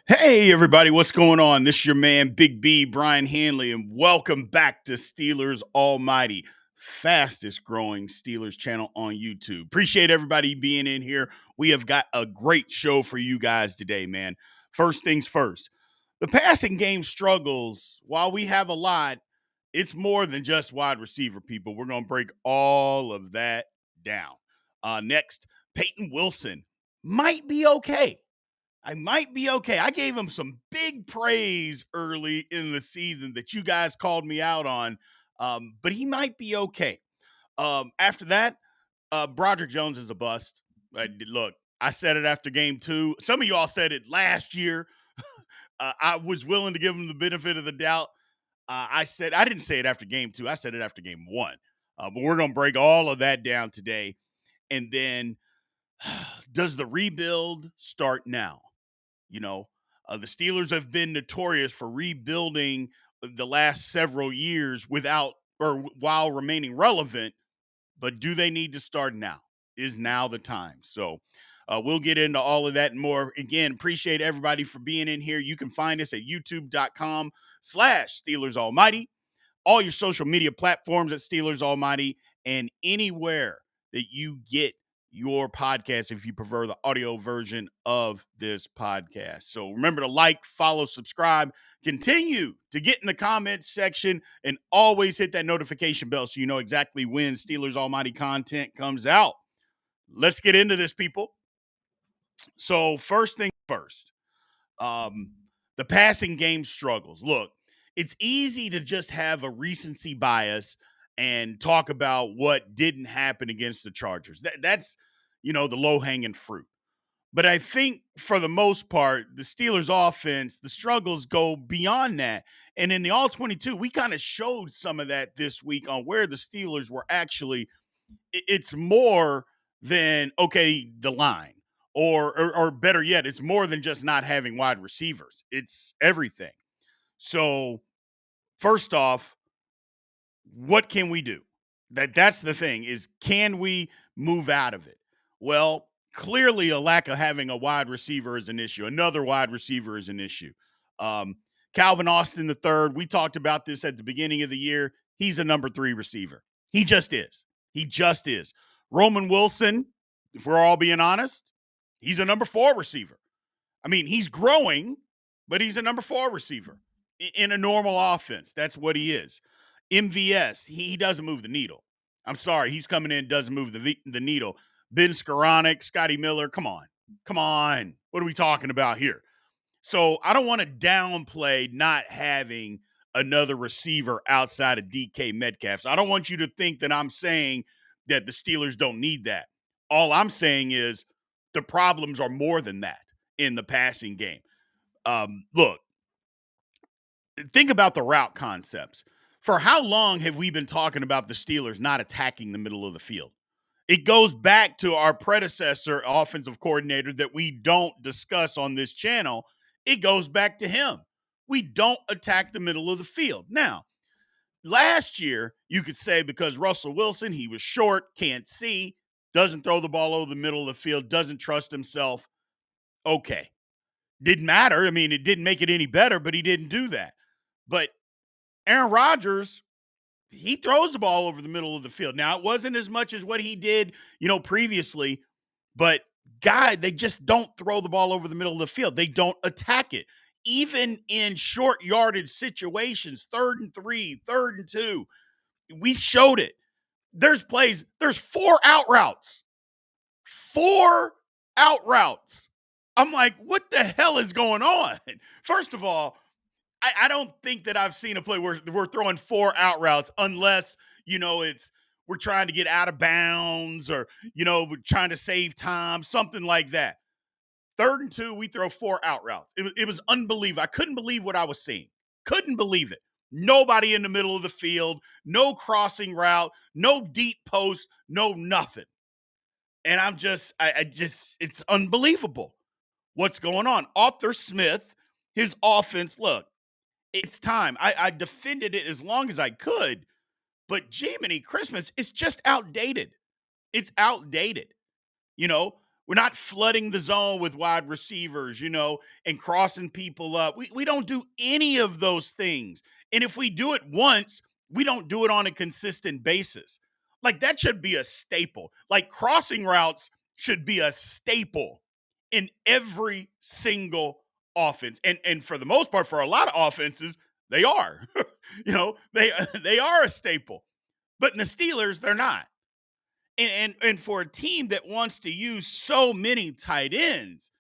Hey, everybody, what's going on? This is your man, Big B, Brian Hanley, and welcome back to Steelers Almighty, fastest growing Steelers channel on YouTube. Appreciate everybody being in here. We have got a great show for you guys today, man. First things first, the passing game struggles. While we have a lot, it's more than just wide receiver, people. We're going to break all of that down. Next, Payton Wilson might be okay. I might be okay. I gave him some big praise early in the season that you guys called me out on, but he might be okay. After that, Broderick Jones is a bust. Look, I said it after game two. Some of y'all said it last year. I was willing to give him the benefit of the doubt. I didn't say it after game two. I said it after game one. But we're going to break all of that down today. And then, does the rebuild start now? You know, the Steelers have been notorious for rebuilding the last several years without or while remaining relevant. But do they need to start now? Is now the time? So we'll get into all of that and more. Again, appreciate everybody for being in here. You can find us at youtube.com/Steelers Almighty, all your social media platforms at Steelers Almighty, and anywhere that you get your podcast if you prefer the audio version of this podcast. So remember to like, follow, subscribe, continue to get in the comments section, and always hit that notification bell so you know exactly when Steelers Almighty content comes out. Let's get into this, people. So first thing first, um, the passing game struggles. Look, it's easy to just have a recency bias and talk about what didn't happen against the Chargers. That's the low hanging fruit. But I think for the most part, the Steelers offense, the struggles go beyond that. And in the all 22, we kind of showed some of that this week on where the Steelers were actually, it's more than, okay, the line. Or better yet, it's more than just not having wide receivers. It's everything. So first off, what can we do? That's the thing is, can we move out of it? Well, clearly a lack of having a wide receiver is an issue. Another wide receiver is an issue. Um, Calvin Austin the third. We talked about this at the beginning of the year. He's a number 3 receiver. He just is. He just is. Roman Wilson, if we're all being honest, he's a number 4 receiver. I mean, he's growing, but he's a number 4 receiver in a normal offense. That's what he is. MVS, he doesn't move the needle. I'm sorry, he's coming in, doesn't move the needle. Ben Skoranek, Scotty Miller, come on. Come on. What are we talking about here? So I don't want to downplay not having another receiver outside of DK Metcalf. So I don't want you to think that I'm saying that the Steelers don't need that. All I'm saying is the problems are more than that in the passing game. Look, think about the route concepts. For how long have we been talking about the Steelers not attacking the middle of the field? It goes back to our predecessor offensive coordinator that we don't discuss on this channel. It goes back to him. We don't attack the middle of the field. Now, last year, you could say because Russell Wilson, he was short, can't see, doesn't throw the ball over the middle of the field, doesn't trust himself. Okay. Didn't matter. I mean, it didn't make it any better, but he didn't do that. But Aaron Rodgers, he throws the ball over the middle of the field. Now, it wasn't as much as what he did, previously, but they just don't throw the ball over the middle of the field. They don't attack it. Even in short yardage situations, 3rd and 3, 3rd and 2, we showed it. There's plays, there's 4 out routes. 4 out routes. I'm like, what the hell is going on? First of all, I don't think that I've seen a play where we're throwing 4 out routes unless, it's we're trying to get out of bounds or, we're trying to save time, something like that. 3rd and 2, we throw 4 out routes. It was unbelievable. I couldn't believe what I was seeing. Couldn't believe it. Nobody in the middle of the field, no crossing route, no deep post, no nothing. And it's unbelievable what's going on. Arthur Smith, his offense, look, it's time. I defended it as long as I could, but Jiminy Christmas, it's just outdated. It's outdated. You know, We're not flooding the zone with wide receivers, and crossing people up. We don't do any of those things. And if we do it once, we don't do it on a consistent basis. Like that should be a staple. Like crossing routes should be a staple in every single offense. And for the most part, for a lot of offenses, they are. They are a staple. But in the Steelers, they're not. And for a team that wants to use so many tight ends,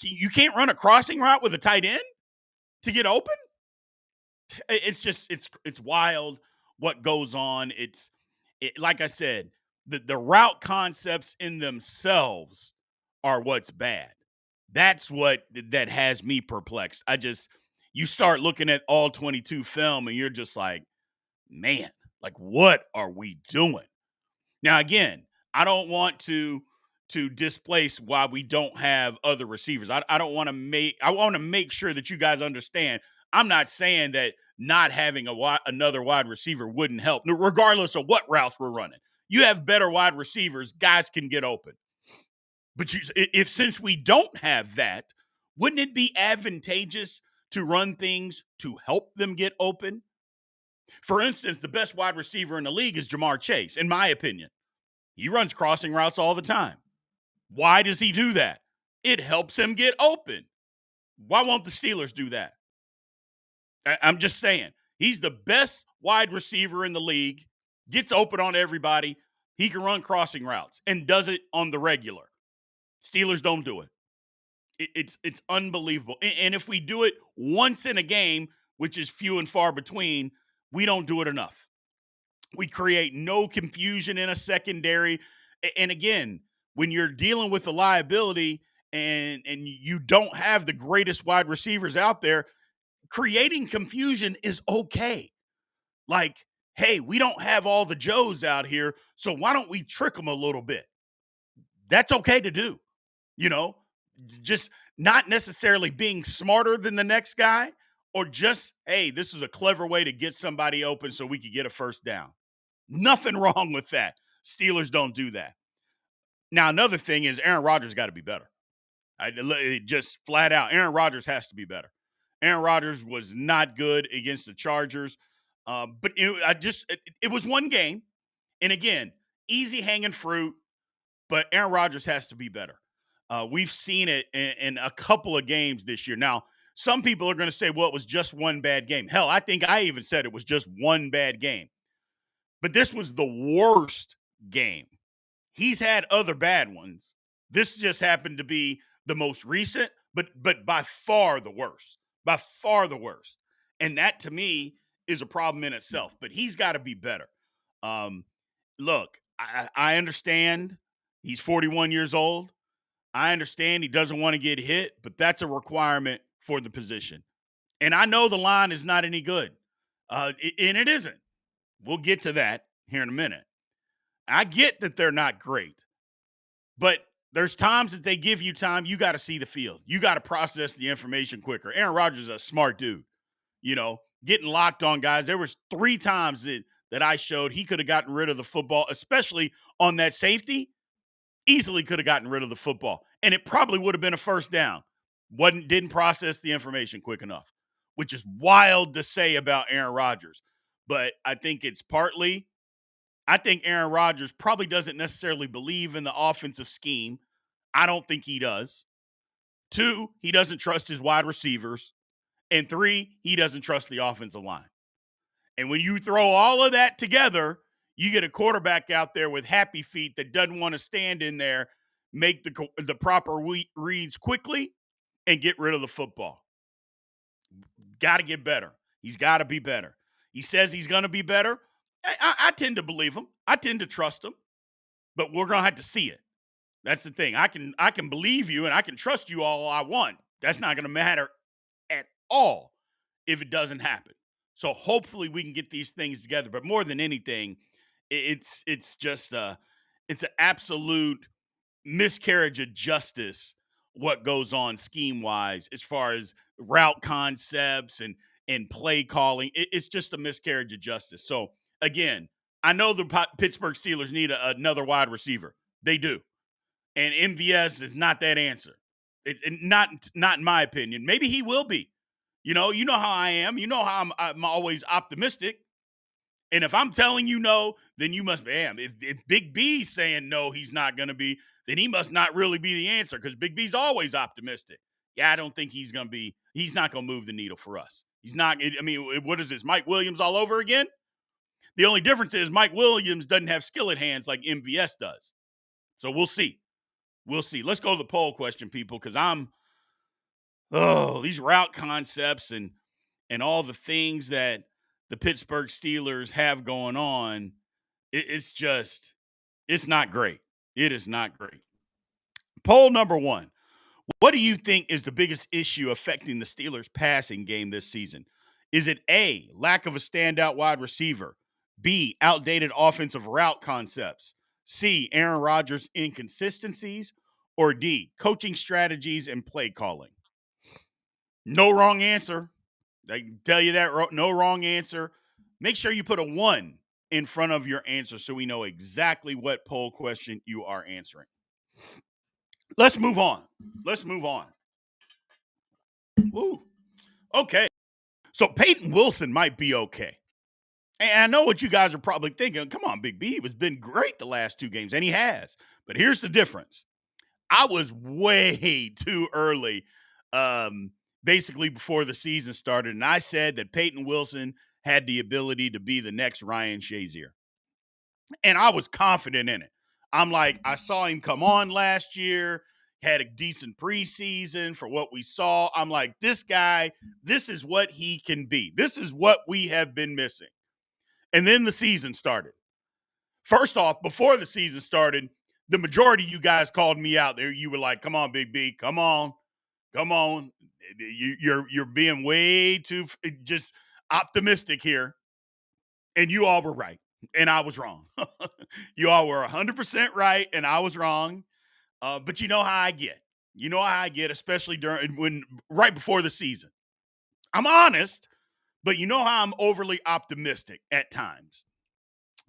you can't run a crossing route with a tight end to get open. It's just it's wild what goes on. Like I said, the route concepts in themselves are what's bad. That's what that has me perplexed. You start looking at all 22 film and you're just like, man, like what are we doing? Now, again, I don't want to displace why we don't have other receivers. I don't want to I want to make sure that you guys understand. I'm not saying that not having another wide receiver wouldn't help, regardless of what routes we're running. You have better wide receivers, guys can get open. But if since we don't have that, wouldn't it be advantageous to run things to help them get open? For instance, the best wide receiver in the league is Jamar Chase, in my opinion. He runs crossing routes all the time. Why does he do that? It helps him get open. Why won't the Steelers do that? I'm just saying. He's the best wide receiver in the league, gets open on everybody. He can run crossing routes and does it on the regular. Steelers don't do it. It's unbelievable. And if we do it once in a game, which is few and far between, we don't do it enough. We create no confusion in a secondary. And again, when you're dealing with a liability and you don't have the greatest wide receivers out there, creating confusion is okay. Like, hey, we don't have all the Joes out here, so why don't we trick them a little bit? That's okay to do, just not necessarily being smarter than the next guy or just, hey, this is a clever way to get somebody open so we could get a first down. Nothing wrong with that. Steelers don't do that. Now, another thing is Aaron Rodgers got to be better. Just flat out, Aaron Rodgers has to be better. Aaron Rodgers was not good against the Chargers, but it was one game, and again, easy hanging fruit. But Aaron Rodgers has to be better. We've seen it in a couple of games this year. Now, some people are going to say, well, it was just one bad game. Hell, I think I even said it was just one bad game. But this was the worst game. He's had other bad ones. This just happened to be the most recent, but by far the worst. By far the worst. And that to me is a problem in itself. But he's got to be better. Look, I understand he's 41 years old. I understand he doesn't want to get hit, but that's a requirement for the position. And I know the line is not any good. And it isn't. We'll get to that here in a minute. I get that they're not great, but there's times that they give you time. You got to see the field. You got to process the information quicker. Aaron Rodgers is a smart dude, getting locked on guys. There was 3 times that I showed he could have gotten rid of the football, especially on that safety. Easily could have gotten rid of the football, and it probably would have been a first down. Didn't process the information quick enough, which is wild to say about Aaron Rodgers. But I think Aaron Rodgers probably doesn't necessarily believe in the offensive scheme. I don't think he does. 2, he doesn't trust his wide receivers. And 3, he doesn't trust the offensive line. And when you throw all of that together, you get a quarterback out there with happy feet that doesn't want to stand in there, make the proper reads quickly, and get rid of the football. Got to get better. He's got to be better. He says he's going to be better. I tend to believe him. I tend to trust him. But we're going to have to see it. That's the thing. I can believe you and I can trust you all I want. That's not going to matter at all if it doesn't happen. So hopefully we can get these things together. But more than anything, it's just it's an absolute miscarriage of justice what goes on scheme wise as far as route concepts and play calling. It's just a miscarriage of justice. So again, I know the Pittsburgh Steelers need another wide receiver. They do. And MVS is not that answer. Not in my opinion. Maybe he will be. You know how I am. You know how I'm always optimistic. And if I'm telling you no, then you must be. Damn, if Big B's saying no, he's not going to be, then he must not really be the answer because Big B's always optimistic. Yeah, I don't think he's going to be, he's not going to move the needle for us. He's not, I mean, what is this, Mike Williams all over again? The only difference is Mike Williams doesn't have skillet hands like MVS does. So we'll see. We'll see. Let's go to the poll question, people, because these route concepts and all the things that the Pittsburgh Steelers have going on, it's not great. It is not great. Poll number 1. What do you think is the biggest issue affecting the Steelers passing game this season? Is it A, lack of a standout wide receiver? B, outdated offensive route concepts? C, Aaron Rodgers' inconsistencies? Or D, coaching strategies and play calling? No wrong answer. I can tell you that. No wrong answer. Make sure you put a 1 in front of your answer so we know exactly what poll question you are answering. Let's move on. Ooh. Okay. So Payton Wilson might be okay. And I know what you guys are probably thinking. Come on, Big B. He has been great the last 2 games, and he has. But here's the difference. I was way too early, basically before the season started, and I said that Payton Wilson had the ability to be the next Ryan Shazier. And I was confident in it. I'm like, I saw him come on last year, had a decent preseason for what we saw. I'm like, this guy, this is what he can be. This is what we have been missing. And then the season started. First off, before the season started, the majority of you guys called me out there. You were like, come on, Big B, come on. You're being way too just optimistic here. And you all were right. And I was wrong. You all were 100% right. And I was wrong. But you know how I get. You know how I get, especially right before the season. I'm honest, but you know how I'm overly optimistic at times.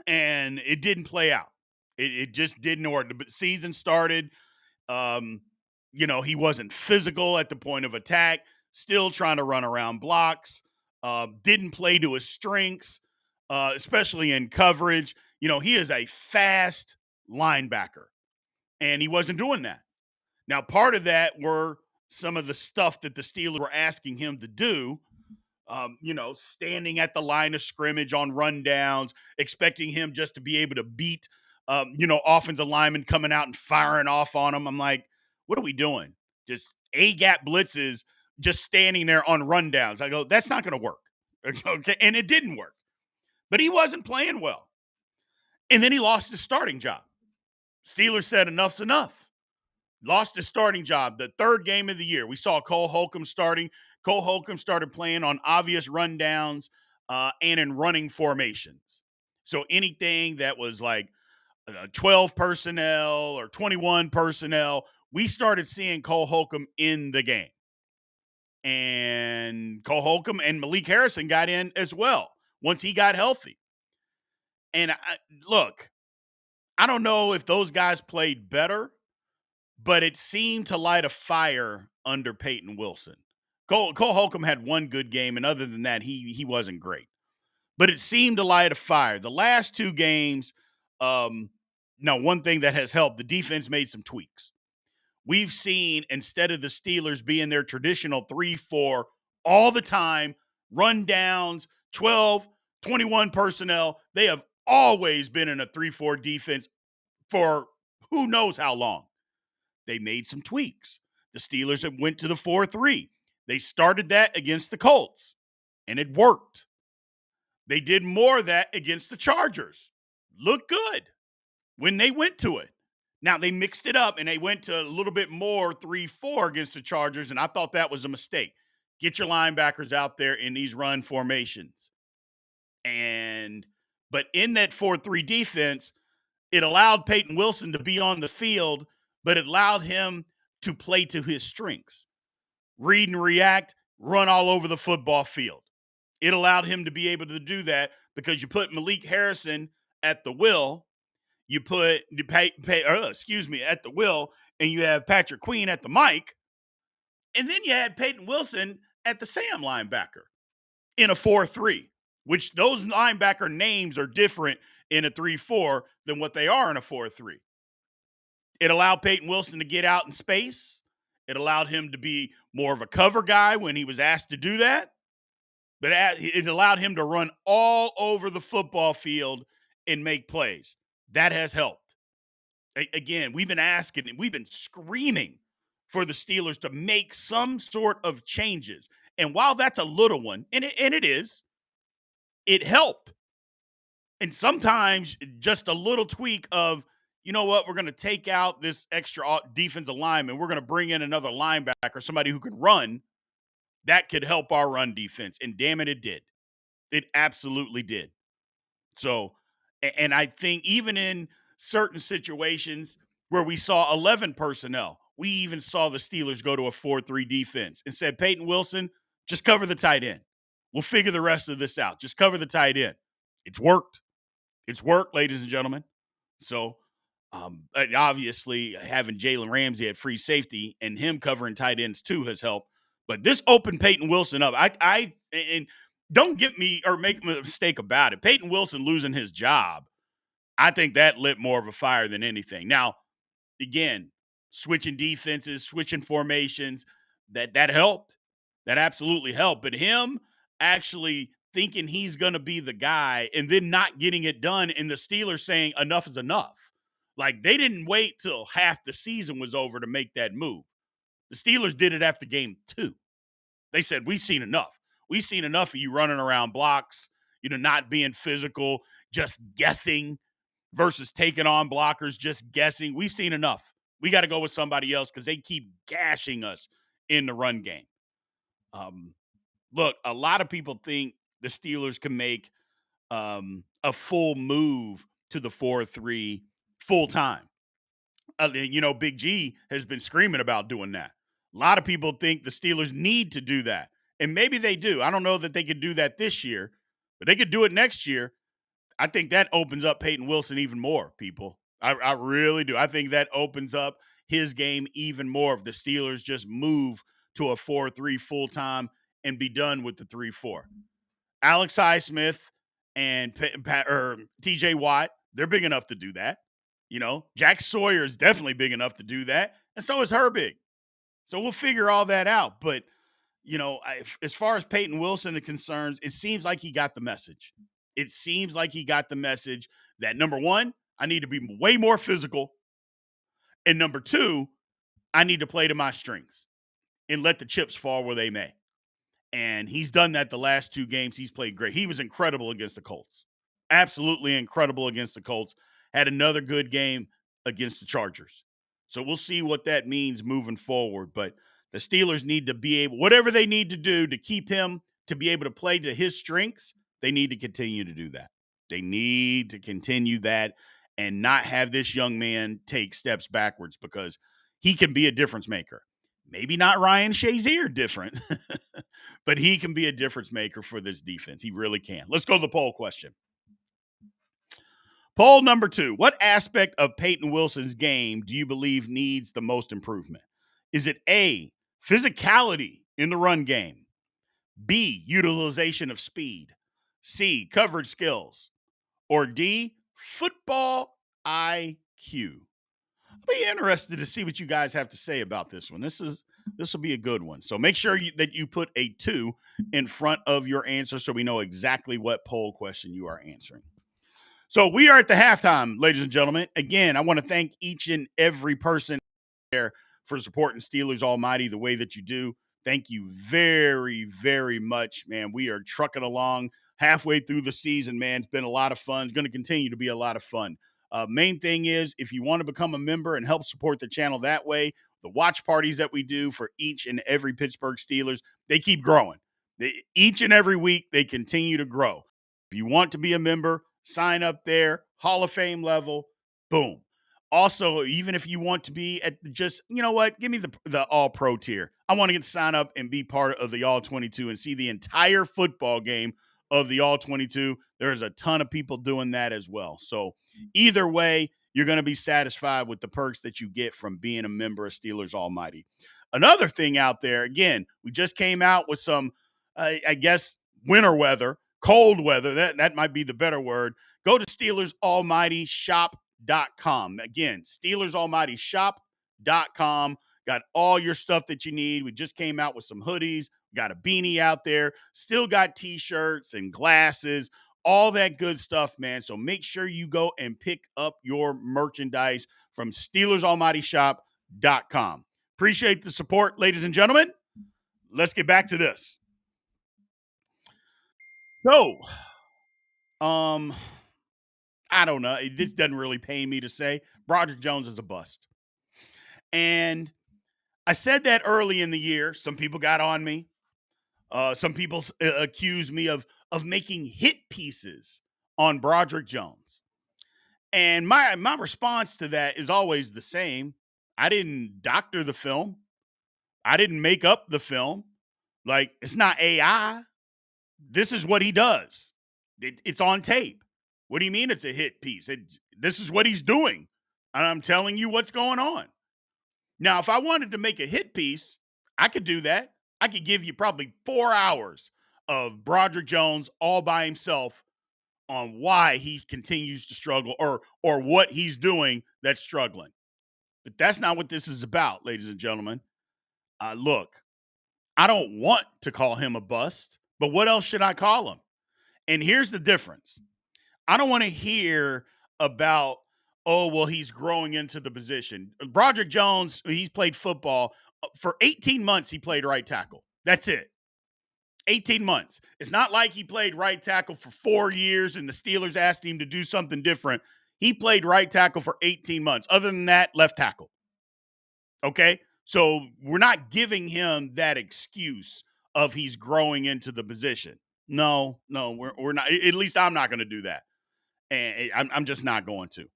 And it didn't play out. It just didn't work. The season started. He wasn't physical at the point of attack, still trying to run around blocks, didn't play to his strengths, especially in coverage. He is a fast linebacker, and he wasn't doing that. Now, part of that were some of the stuff that the Steelers were asking him to do, standing at the line of scrimmage on rundowns, expecting him just to be able to beat, offensive linemen coming out and firing off on him. I'm like, what are we doing? Just A-gap blitzes, just standing there on rundowns. I go, that's not going to work. Okay. And it didn't work. But he wasn't playing well. And then he lost his starting job. Steelers said enough's enough. Lost his starting job. The 3rd game of the year, we saw Cole Holcomb starting. Cole Holcomb started playing on obvious rundowns and in running formations. So anything that was like 12 personnel or 21 personnel, we started seeing Cole Holcomb in the game. And Cole Holcomb and Malik Harrison got in as well once he got healthy. And look, I don't know if those guys played better, but it seemed to light a fire under Payton Wilson. Cole Holcomb had one good game, and other than that, he wasn't great. But it seemed to light a fire. The last 2 games, one thing that has helped, the defense made some tweaks. We've seen, instead of the Steelers being their traditional 3-4 all the time, run downs, 12, 21 personnel, they have always been in a 3-4 defense for who knows how long. They made some tweaks. The Steelers went to the 4-3. They started that against the Colts, and it worked. They did more of that against the Chargers. Looked good when they went to it. Now, they mixed it up, and they went to a little bit more 3-4 against the Chargers, and I thought that was a mistake. Get your linebackers out there in these run formations. But in that 4-3 defense, it allowed Payton Wilson to be on the field, but it allowed him to play to his strengths. Read and react, run all over the football field. It allowed him to be able to do that because you put Malik Harrison at the will. you put at the wheel, and you have Patrick Queen at the mic, and then you had Payton Wilson at the Sam linebacker in a 4-3, which those linebacker names are different in a 3-4 than what they are in a 4-3. It allowed Payton Wilson to get out in space. It allowed him to be more of a cover guy when he was asked to do that. But it allowed him to run all over the football field and make plays. That has helped. Again, we've been asking and we've been screaming for the Steelers to make some sort of changes. And while that's a little one, and it is, it helped. And sometimes just a little tweak of, you know what, we're going to take out this extra defensive lineman. We're going to bring in another linebacker, somebody who can run. That could help our run defense. And damn it, it did. It absolutely did. So, and I think even in certain situations where we saw 11 personnel, we even saw the Steelers go to a 4-3 defense and said, Payton Wilson, just cover the tight end. We'll figure the rest of this out. Just cover the tight end. It's worked. It's worked, ladies and gentlemen. So, obviously, having Jalen Ramsey at free safety and him covering tight ends too has helped. But this opened Payton Wilson up. And don't get me or make a mistake about it. Payton Wilson losing his job, I think that lit more of a fire than anything. Now, again, switching defenses, switching formations, that helped. That absolutely helped. But him actually thinking he's going to be the guy and then not getting it done, and the Steelers saying enough is enough. Like, they didn't wait till half the season was over to make that move. The Steelers did it after game 2. They said, we've seen enough. We've seen enough of you running around blocks, not being physical, just guessing versus taking on blockers, just guessing. We've seen enough. We got to go with somebody else because they keep gashing us in the run game. Look, a lot of people think the Steelers can make a full move to the 4-3 full time. Big G has been screaming about doing that. A lot of people think the Steelers need to do that. And maybe they do. I don't know that they could do that this year, but they could do it next year. I think that opens up Payton Wilson even more, people. I really do. I think that opens up his game even more if the Steelers just move to a 4-3 full time and be done with the 3-4. Alex Highsmith and TJ Watt, they're big enough to do that. Jack Sawyer is definitely big enough to do that. And so is Herbig. So we'll figure all that out. But, as far as Payton Wilson is concerned, it seems like he got the message. It seems like he got the message that, number one, I need to be way more physical. And number two, I need to play to my strengths and let the chips fall where they may. And he's done that the last 2 games. He's played great. He was incredible against the Colts. Absolutely incredible against the Colts. Had another good game against the Chargers. So we'll see what that means moving forward. But the Steelers need to be able, whatever they need to do to keep him to be able to play to his strengths, they need to continue to do that. They need to continue that and not have this young man take steps backwards because he can be a difference maker. Maybe not Ryan Shazier different, but he can be a difference maker for this defense. He really can. Let's go to the poll question. Poll number 2. What aspect of Payton Wilson's game do you believe needs the most improvement? Is it A, physicality in the run game? B, utilization of speed? C, coverage skills? Or D, football IQ? I'll be interested to see what you guys have to say about this one. This will be a good one. So make sure that you put a 2 in front of your answer so we know exactly what poll question you are answering. So we are at the halftime, ladies and gentlemen. Again, I want to thank each and every person there for supporting Steelers Almighty the way that you do. Thank you very, very much, man. We are trucking along halfway through the season, man. It's been a lot of fun. It's going to continue to be a lot of fun. Main thing is, if you want to become a member and help support the channel that way, the watch parties that we do for each and every Pittsburgh Steelers, they keep growing. Each and every week, they continue to grow. If you want to be a member, sign up there, Hall of Fame level, boom. Also, even if you want to be at just, give me the all-pro tier. I want to get sign up and be part of the All-22 and see the entire football game of the All-22. There's a ton of people doing that as well. So either way, you're going to be satisfied with the perks that you get from being a member of Steelers Almighty. Another thing out there, again, we just came out with some, I guess, winter weather, cold weather. That might be the better word. Go to SteelersAlmightyShop.com. Again, SteelersAlmightyShop.com. Got all your stuff that you need. We just came out with some hoodies. Got a beanie out there. Still got t-shirts and glasses, all that good stuff, man. So make sure you go and pick up your merchandise from SteelersAlmightyShop.com. Appreciate the support, ladies and gentlemen. Let's get back to this. So, um, I don't know. This doesn't really pain me to say. Broderick Jones is a bust. And I said that early in the year. Some people got on me. Some people accuse me of making hit pieces on Broderick Jones. And my response to that is always the same. I didn't doctor the film. I didn't make up the film. Like, it's not AI. This is what he does. It's on tape. What do you mean it's a hit piece? This is what he's doing. And I'm telling you what's going on. Now, if I wanted to make a hit piece, I could do that. I could give you probably 4 hours of Broderick Jones all by himself on why he continues to struggle or what he's doing that's struggling. But that's not what this is about, ladies and gentlemen. Look, I don't want to call him a bust, but what else should I call him? And here's the difference. I don't want to hear about, oh, well, he's growing into the position. Broderick Jones, he's played football. For 18 months, he played right tackle. That's it. 18 months. It's not like he played right tackle for 4 years and the Steelers asked him to do something different. He played right tackle for 18 months. Other than that, left tackle. Okay? So we're not giving him that excuse of he's growing into the position. No, we're not. At least I'm not going to do that. And I'm just not going to.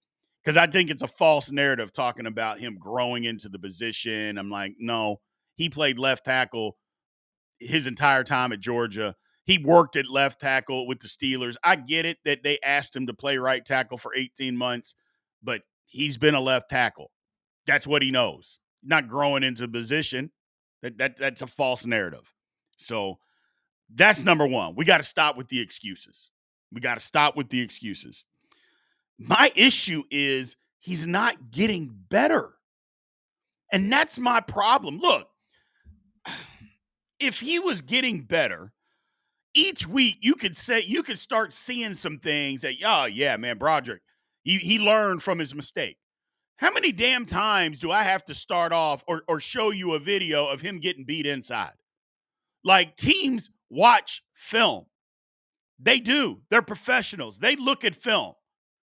Because I think it's a false narrative talking about him growing into the position. I'm like, no, he played left tackle his entire time at Georgia. He worked at left tackle with the Steelers. I get it that they asked him to play right tackle for 18 months, but he's been a left tackle. That's what he knows. Not growing into the position. That's a false narrative. So that's number one. We got to stop with the excuses. We got to stop with the excuses. My issue is he's not getting better. And that's my problem. Look, if he was getting better, each week you could start seeing some things that, oh yeah, man, Broderick, he learned from his mistake. How many damn times do I have to start off or show you a video of him getting beat inside? Like, teams watch film. They do. They're professionals. They look at film.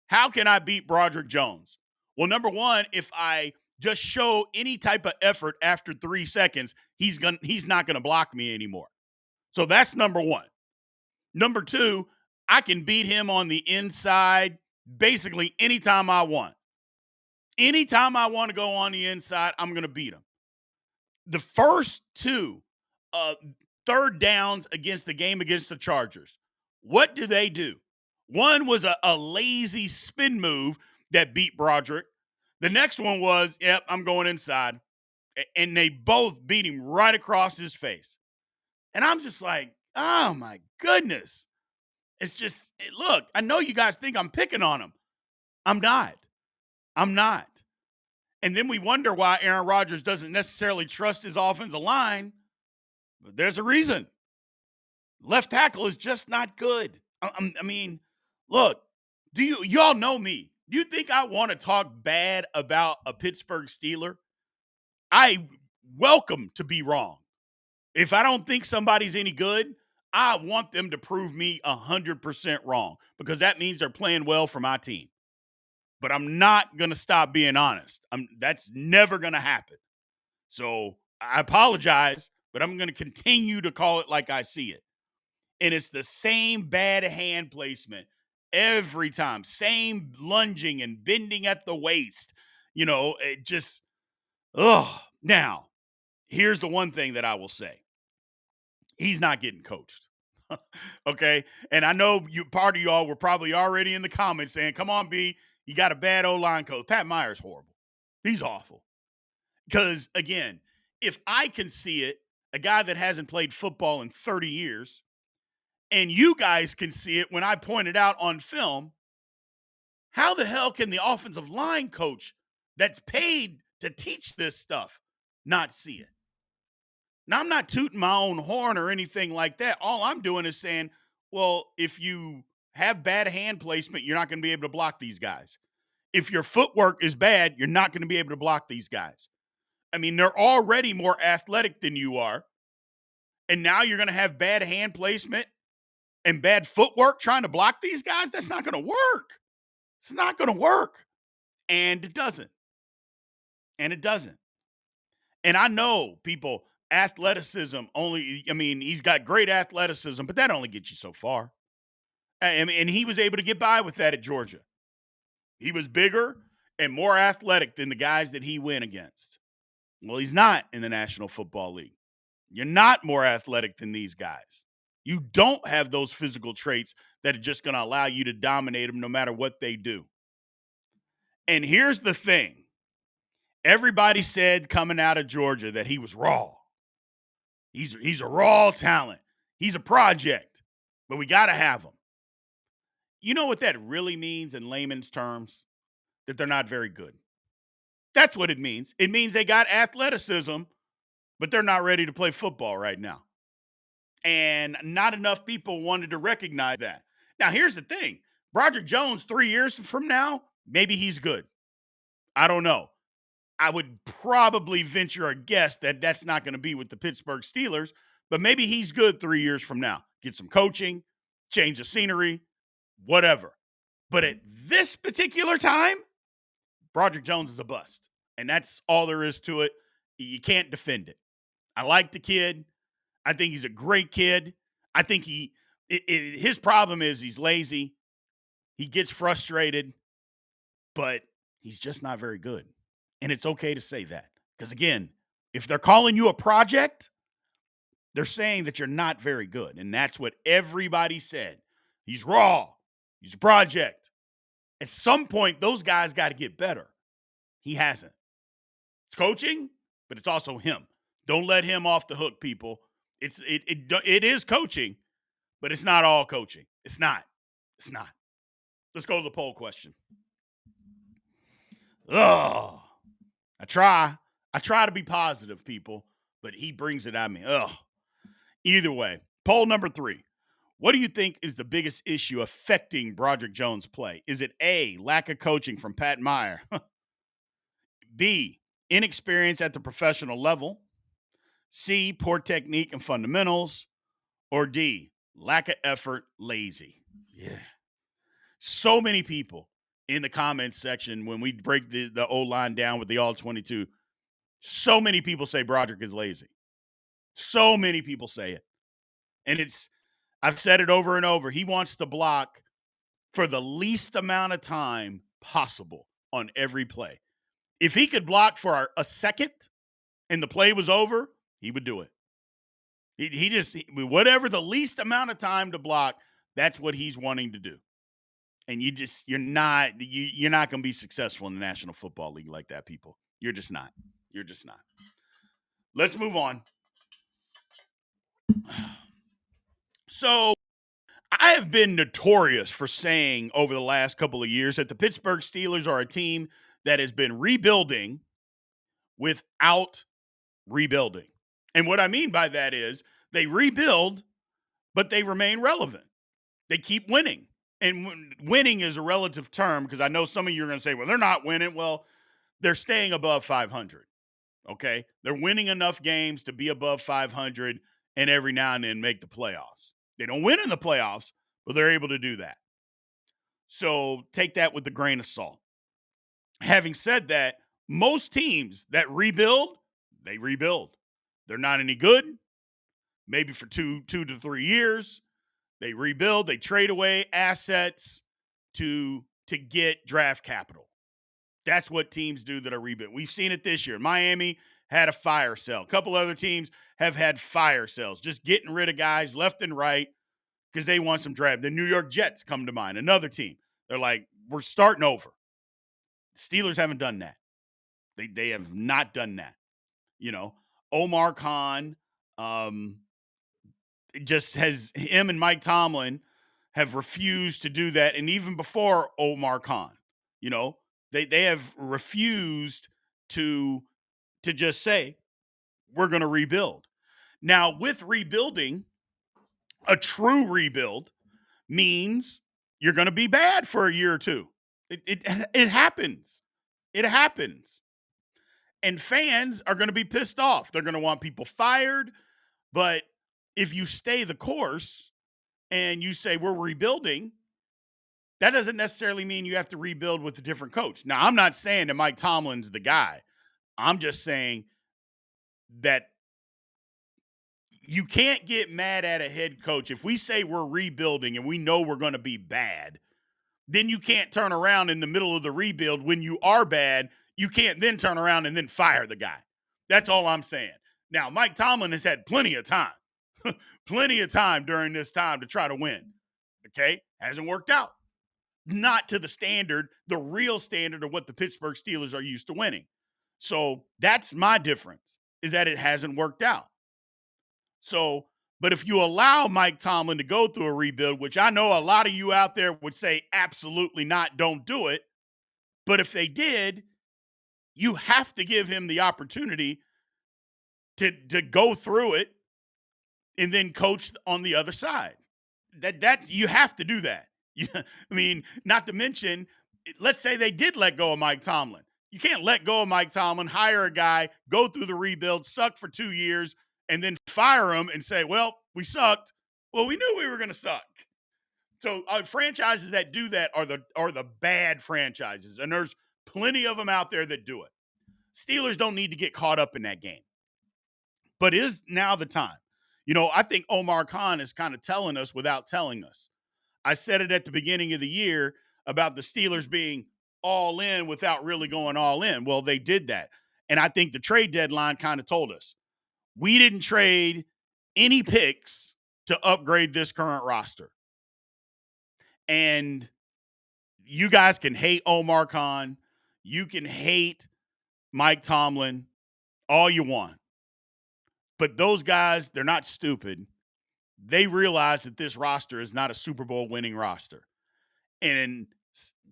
How can I beat Broderick Jones? Well, number one, if I just show any type of effort after 3 seconds, he's not gonna block me anymore. So that's number one. Number two, I can beat him on the inside basically anytime I want. Anytime I want to go on the inside, I'm going to beat him. The first two uh, third downs against the Chargers, what do? One was a lazy spin move that beat Broderick. The next one was, yep, I'm going inside. And they both beat him right across his face. And I'm just like, oh my goodness. It's just, look, I know you guys think I'm picking on him. I'm not. I'm not. And then we wonder why Aaron Rodgers doesn't necessarily trust his offensive line. But there's a reason. Left tackle is just not good. I mean, look, y'all know me. Do you think I want to talk bad about a Pittsburgh Steeler? I welcome to be wrong. If I don't think somebody's any good, I want them to prove me 100% wrong because that means they're playing well for my team. But I'm not going to stop being honest. That's never going to happen. So I apologize, but I'm going to continue to call it like I see it. And it's the same bad hand placement every time. Same lunging and bending at the waist. It just, ugh. Now, here's the one thing that I will say. He's not getting coached. Okay. And I know part of y'all were probably already in the comments saying, come on, B, You got a bad O-line coach. Pat Meyer's horrible. He's awful. Because, again, if I can see it, a guy that hasn't played football in 30 years, and you guys can see it when I point it out on film, how the hell can the offensive line coach that's paid to teach this stuff not see it? Now, I'm not tooting my own horn or anything like that. All I'm doing is saying, well, if you have bad hand placement, you're not going to be able to block these guys. If your footwork is bad, you're not going to be able to block these guys. I mean, they're already more athletic than you are. And now you're going to have bad hand placement and bad footwork trying to block these guys. That's not going to work. It's not going to work. And it doesn't. And it doesn't. And I know people, athleticism only, I mean, he's got great athleticism, but that only gets you so far. And he was able to get by with that at Georgia. He was bigger and more athletic than the guys that he went against. Well, he's not in the National Football League. You're not more athletic than these guys. You don't have those physical traits that are just going to allow you to dominate them no matter what they do. And here's the thing. Everybody said coming out of Georgia that he was raw. He's a raw talent. He's a project, but we got to have him. You know what that really means in layman's terms? That they're not very good. That's what it means. It means they got athleticism, but they're not ready to play football right now. And not enough people wanted to recognize that. Now, here's the thing. Broderick Jones, 3 years from now, maybe he's good. I don't know. I would probably venture a guess that that's not going to be with the Pittsburgh Steelers, but maybe he's good 3 years from now. Get some coaching, change the scenery, whatever. But at this particular time, Broderick Jones is a bust. And that's all there is to it. You can't defend it. I like the kid. I think he's a great kid. I think his problem is he's lazy. He gets frustrated, but he's just not very good. And it's okay to say that. Because again, if they're calling you a project, they're saying that you're not very good. And that's what everybody said. He's raw. He's a project. At some point, those guys got to get better. He hasn't. It's coaching, but it's also him. Don't let him off the hook, people. It is coaching, but it's not all coaching. It's not. It's not. Let's go to the poll question. Ugh. I try to be positive, people, but he brings it at me. Ugh. Either way, poll number 3. What do you think is the biggest issue affecting Broderick Jones' play? Is it A, lack of coaching from Pat Meyer? B, inexperience at the professional level? C, poor technique and fundamentals? Or D, lack of effort, lazy? Yeah. So many people in the comments section when we break the O-line down with the all-22, so many people say Broderick is lazy. So many people say it. And I've said it over and over. He wants to block for the least amount of time possible on every play. If he could block for a second and the play was over, he would do it. Whatever the least amount of time to block, that's what he's wanting to do. And you're not going to be successful in the National Football League like that, people. You're just not. You're just not. Let's move on. So I have been notorious for saying over the last couple of years that the Pittsburgh Steelers are a team that has been rebuilding without rebuilding. And what I mean by that is they rebuild, but they remain relevant. They keep winning. And winning is a relative term because I know some of you are going to say, well, they're not winning. Well, they're staying above 500. Okay? They're winning enough games to be above 500 and every now and then make the playoffs. They don't win in the playoffs, but they're able to do that. So take that with a grain of salt. Having said that, most teams that rebuild, they rebuild. They're not any good. Maybe for two to 3 years. They rebuild. They trade away assets to get draft capital. That's what teams do that are rebuilding. We've seen it this year. Miami had a fire sale. A couple other teams have had fire sales, just getting rid of guys left and right because they want some draft. The New York Jets come to mind, another team. They're like, we're starting over. Steelers haven't done that. They have not done that. You know, Omar Khan, just has him and Mike Tomlin have refused to do that. And even before Omar Khan, you know, they have refused to just say, we're going to rebuild. Now, with rebuilding, a true rebuild means you're going to be bad for a year or two. It happens. It happens. And fans are going to be pissed off. They're going to want people fired. But if you stay the course and you say we're rebuilding, that doesn't necessarily mean you have to rebuild with a different coach. Now, I'm not saying that Mike Tomlin's the guy. I'm just saying that you can't get mad at a head coach. If we say we're rebuilding and we know we're going to be bad, then you can't turn around in the middle of the rebuild when you are bad. You can't then turn around and then fire the guy. That's all I'm saying. Now, Mike Tomlin has had plenty of time, plenty of time during this time to try to win. Okay? Hasn't worked out. Not to the standard, the real standard of what the Pittsburgh Steelers are used to winning. So that's my difference, is that it hasn't worked out. So, but if you allow Mike Tomlin to go through a rebuild, which I know a lot of you out there would say absolutely not, don't do it. But if they did, you have to give him the opportunity to go through it and then coach on the other side. That's you have to do that. I mean, not to mention, let's say they did let go of Mike Tomlin. You can't let go of Mike Tomlin, hire a guy, go through the rebuild, suck for 2 years, and then fire him and say, well, we sucked. Well, we knew we were going to suck. So franchises that do that are the bad franchises, and there's plenty of them out there that do it. Steelers don't need to get caught up in that game. But is now the time? You know, I think Omar Khan is kind of telling us without telling us. I said it at the beginning of the year about the Steelers being all in without really going all in. Well, they did that. And I think the trade deadline kind of told us we didn't trade any picks to upgrade this current roster. And you guys can hate Omar Khan. You can hate Mike Tomlin all you want. But those guys, they're not stupid. They realize that this roster is not a Super Bowl winning roster. And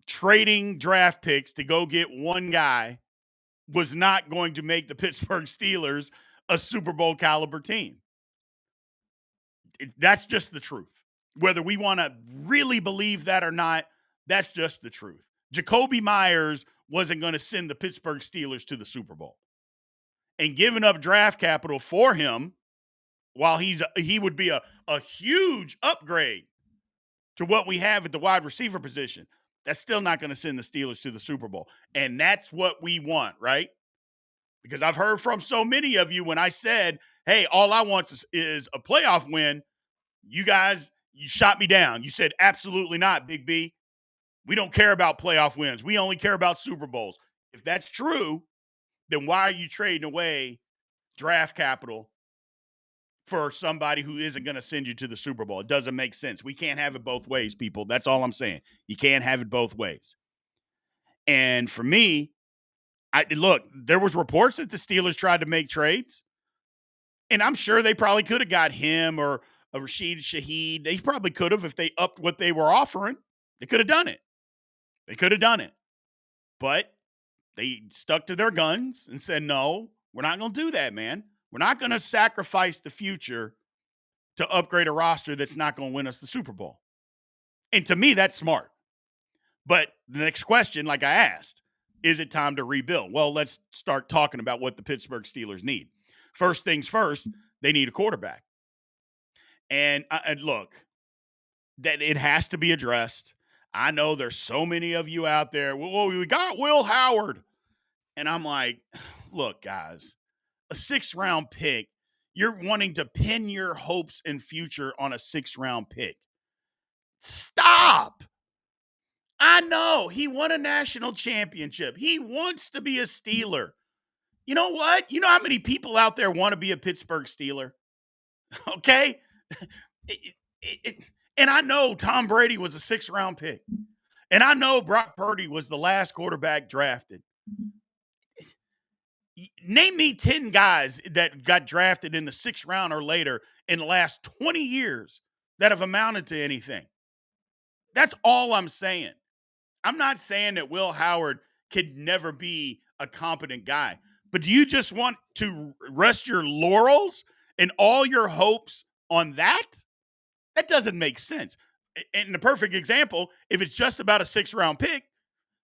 trading draft picks to go get one guy was not going to make the Pittsburgh Steelers a Super Bowl caliber team. That's just the truth. Whether we want to really believe that or not, that's just the truth. Jacoby Myers wasn't going to send the Pittsburgh Steelers to the Super Bowl. And giving up draft capital for him, while he would be a huge upgrade to what we have at the wide receiver position, that's still not going to send the Steelers to the Super Bowl. And that's what we want, right? Because I've heard from so many of you when I said, hey, all I want is a playoff win. You guys, you shot me down. You said, absolutely not, Big B. We don't care about playoff wins. We only care about Super Bowls. If that's true, then why are you trading away draft capital for somebody who isn't going to send you to the Super Bowl? It doesn't make sense. We can't have it both ways, people. That's all I'm saying. You can't have it both ways. And for me, look, there was reports that the Steelers tried to make trades, and I'm sure they probably could have got him or a Rashid Shaheed. They probably could have if they upped what they were offering. They could have done it. They could have done it. But they stuck to their guns and said, no, we're not going to do that, man. We're not going to sacrifice the future to upgrade a roster that's not going to win us the Super Bowl. And to me, that's smart. But the next question, like I asked, is it time to rebuild? Well, let's start talking about what the Pittsburgh Steelers need. First things first, they need a quarterback. And look, that it has to be addressed. I know there's so many of you out there. Well, we got Will Howard. And I'm like, look, guys, a 6th-round pick, you're wanting to pin your hopes and future on a 6th-round pick. Stop. I know he won a national championship. He wants to be a Steeler. You know what? You know how many people out there want to be a Pittsburgh Steeler? Okay? And I know Tom Brady was a 6th-round pick. And I know Brock Purdy was the last quarterback drafted. Name me 10 guys that got drafted in the 6th round or later in the last 20 years that have amounted to anything. That's all I'm saying. I'm not saying that Will Howard could never be a competent guy, but do you just want to rest your laurels and all your hopes on that? That doesn't make sense. And the perfect example, if it's just about a 6th round pick,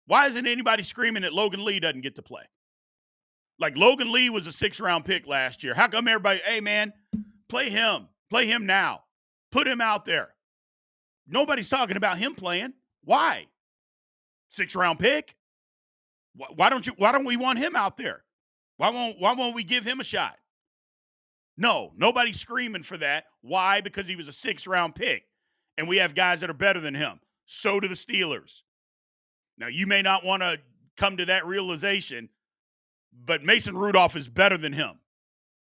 why isn't anybody screaming that Logan Lee doesn't get to play? Like Logan Lee was a 6th round pick last year. How come everybody, hey man, play him now, put him out there? Nobody's talking about him playing. Why? 6th round pick. Why don't we want him out there? Why won't we give him a shot? No, nobody's screaming for that. Why? Because he was a 6th round pick, and we have guys that are better than him. So do the Steelers. Now you may not want to come to that realization, but Mason Rudolph is better than him.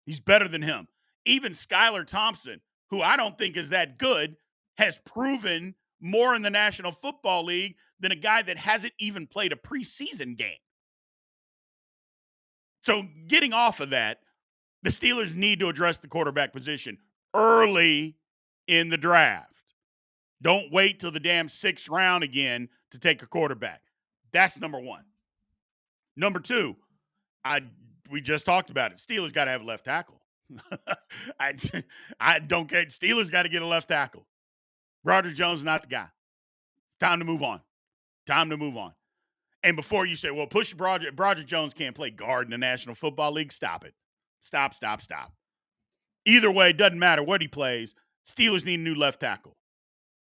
He's better than him. Even Skylar Thompson, who I don't think is that good, has proven more in the National Football League than a guy that hasn't even played a preseason game. So getting off of that, the Steelers need to address the quarterback position early in the draft. Don't wait till the damn 6th round again to take a quarterback. That's number one. Number two, we just talked about it. Steelers got to have a left tackle. I don't care. Steelers got to get a left tackle. Broderick Jones is not the guy. It's time to move on. Time to move on. And before you say, well, push Broderick Jones can't play guard in the National Football League, stop it. Stop. Either way, it doesn't matter what he plays. Steelers need a new left tackle.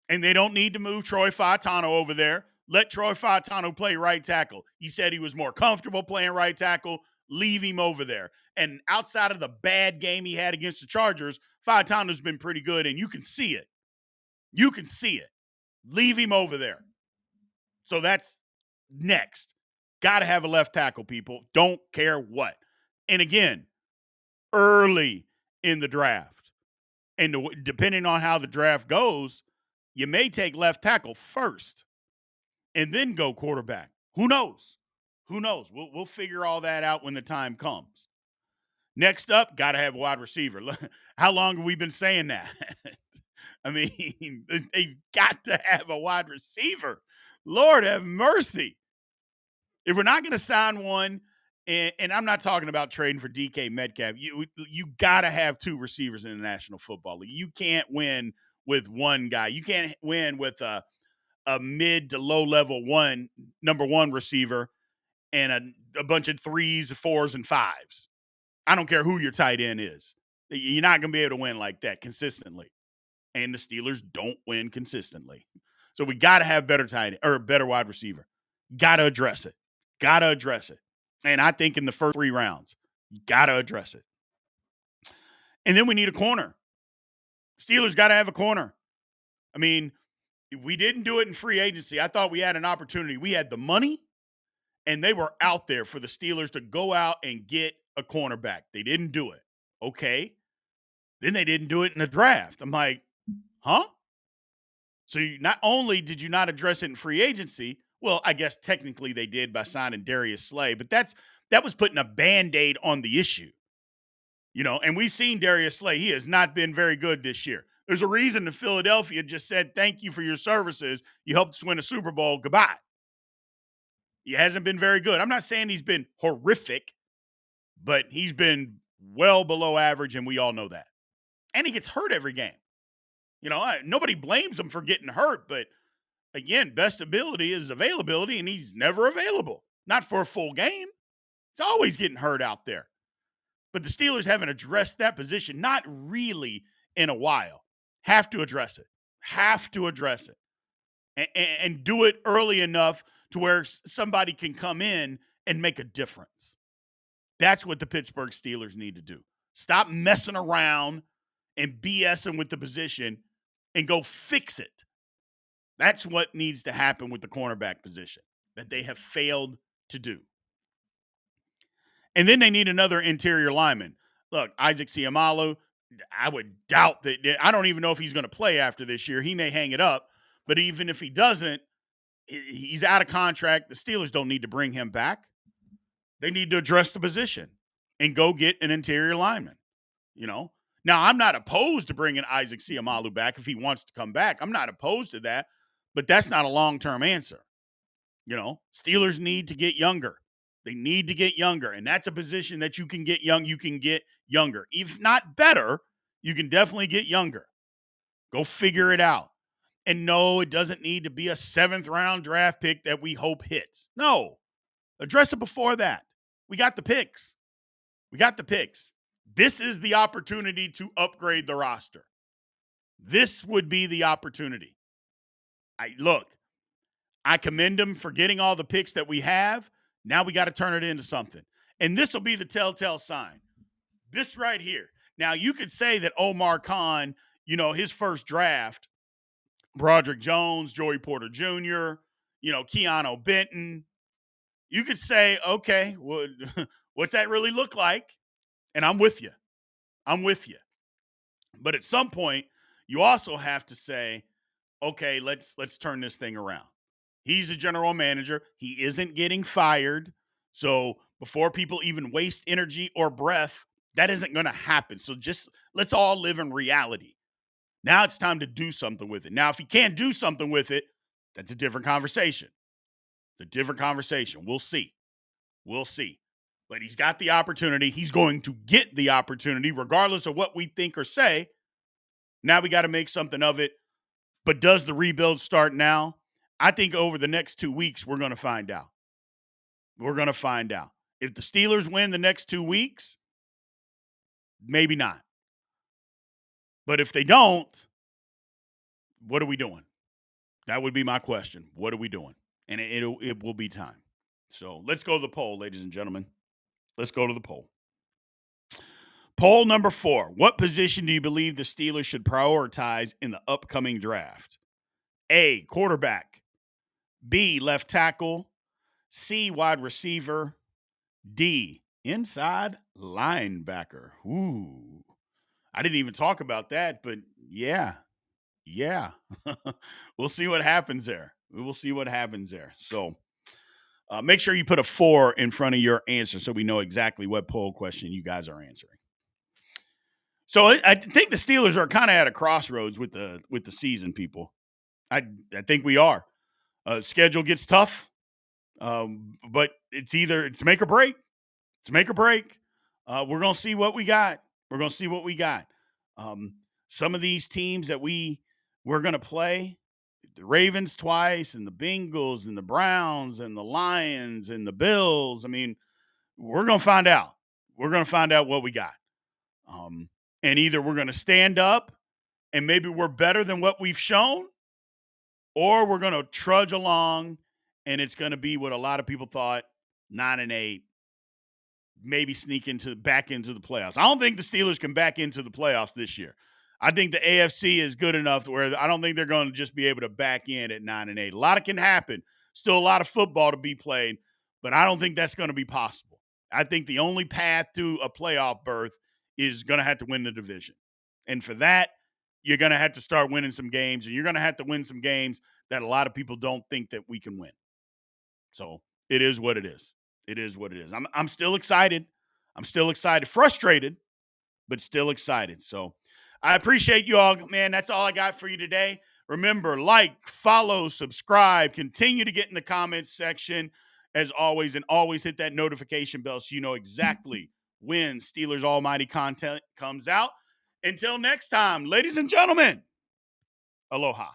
And they don't need to move Troy Fautano over there. Let Troy Fautano play right tackle. He said he was more comfortable playing right tackle. Leave him over there. And outside of the bad game he had against the Chargers, Fautano's been pretty good, and you can see it. You can see it. Leave him over there. So that's next. Got to have a left tackle, people. Don't care what. And again, early in the draft. And depending on how the draft goes, you may take left tackle first and then go quarterback. Who knows? Who knows? We'll figure all that out when the time comes. Next up, got to have a wide receiver. How long have we been saying that? I mean, they've got to have a wide receiver. Lord have mercy. If we're not going to sign one, and I'm not talking about trading for DK Metcalf, you got to have 2 receivers in the National Football League. You can't win with one guy. You can't win with a mid to low level number one receiver and a bunch of 3s, 4s, and 5s. I don't care who your tight end is. You're not going to be able to win like that consistently. And the Steelers don't win consistently. So we got to have better tight end or better wide receiver. Got to address it. Got to address it. And I think in the first 3 rounds, you got to address it. And then we need a corner. Steelers got to have a corner. I mean, we didn't do it in free agency. I thought we had an opportunity. We had the money, and they were out there for the Steelers to go out and get a cornerback. They didn't do it. Okay. Then they didn't do it in the draft. I'm like, huh? So not only did you not address it in free agency, well, I guess technically they did by signing Darius Slay, but that was putting a Band-Aid on the issue. And we've seen Darius Slay. He has not been very good this year. There's a reason that Philadelphia just said, thank you for your services. You helped us win a Super Bowl. Goodbye. He hasn't been very good. I'm not saying he's been horrific, but he's been well below average, and we all know that. And he gets hurt every game. Nobody blames him for getting hurt, but again, best ability is availability, and he's never available. Not for a full game. He's always getting hurt out there. But the Steelers haven't addressed that position, not really in a while. Have to address it. Have to address it. And do it early enough to where somebody can come in and make a difference. That's what the Pittsburgh Steelers need to do. Stop messing around and BSing with the position and go fix it. That's what needs to happen with the cornerback position that they have failed to do. And then they need another interior lineman. Look, Isaac Seumalo, I would doubt that. I don't even know if he's going to play after this year. He may hang it up. But even if he doesn't, He's out of contract. The Steelers don't need to bring him back. They need to address the position and go get an interior lineman. You know, now I'm not opposed to bringing Isaac Siamalu back if he wants to come back. I'm not opposed to that, but that's not a long-term answer. You know, Steelers need to get younger. They need to get younger, and that's a position that you can get young. You can get younger, if not better. You can definitely get younger. Go figure it out. And no, it doesn't need to be a 7th-round draft pick that we hope hits. No, address it before that. We got the picks. We got the picks. This is the opportunity to upgrade the roster. This would be the opportunity. I commend them for getting all the picks that we have. Now we got to turn it into something. And this will be the telltale sign. This right here. Now, you could say that Omar Khan, his first draft, Broderick Jones, Joey Porter Jr., Keanu Benton. You could say, okay, well, what's that really look like? And I'm with you. But at some point, you also have to say, okay, let's turn this thing around. He's a general manager. He isn't getting fired. So before people even waste energy or breath, that isn't going to happen. So just let's all live in reality. Now it's time to do something with it. Now, if he can't do something with it, that's a different conversation. It's a different conversation. We'll see. But he's got the opportunity. He's going to get the opportunity, regardless of what we think or say. Now we got to make something of it. But does the rebuild start now? I think over the next 2 weeks, we're going to find out. If the Steelers win the next 2 weeks, maybe not. But if they don't, what are we doing? That would be my question. What are we doing? And it will be time. So let's go to the poll, ladies and gentlemen. Let's go to the poll. Poll number 4. What position do you believe the Steelers should prioritize in the upcoming draft? A, quarterback. B, left tackle. C, wide receiver. D, inside linebacker. Ooh. I didn't even talk about that, but yeah. We'll see what happens there. So make sure you put a 4 in front of your answer so we know exactly what poll question you guys are answering. So I think the Steelers are kind of at a crossroads with the season, people. I think we are. Schedule gets tough, but it's make or break. We're gonna see what we got. Some of these teams that we're gonna play, the Ravens twice, and the Bengals, and the Browns, and the Lions, and the Bills. I mean, we're gonna find out. We're gonna find out what we got. And either we're gonna stand up and maybe we're better than what we've shown, or we're going to trudge along and it's going to be what a lot of people thought, 9-8, maybe sneak back into the playoffs. I don't think the Steelers can back into the playoffs this year. I think the AFC is good enough where I don't think they're going to just be able to back in at 9-8. A lot can happen. Still a lot of football to be played, but I don't think that's going to be possible. I think the only path to a playoff berth is going to have to win the division. And for that, you're going to have to start winning some games, and you're going to have to win some games that a lot of people don't think that we can win. So it is what it is. I'm still excited. Frustrated, but still excited. So I appreciate you all, man. That's all I got for you today. Remember, like, follow, subscribe, continue to get in the comments section as always, and always hit that notification bell so you know exactly when Steelers Almighty content comes out. Until next time, ladies and gentlemen, aloha.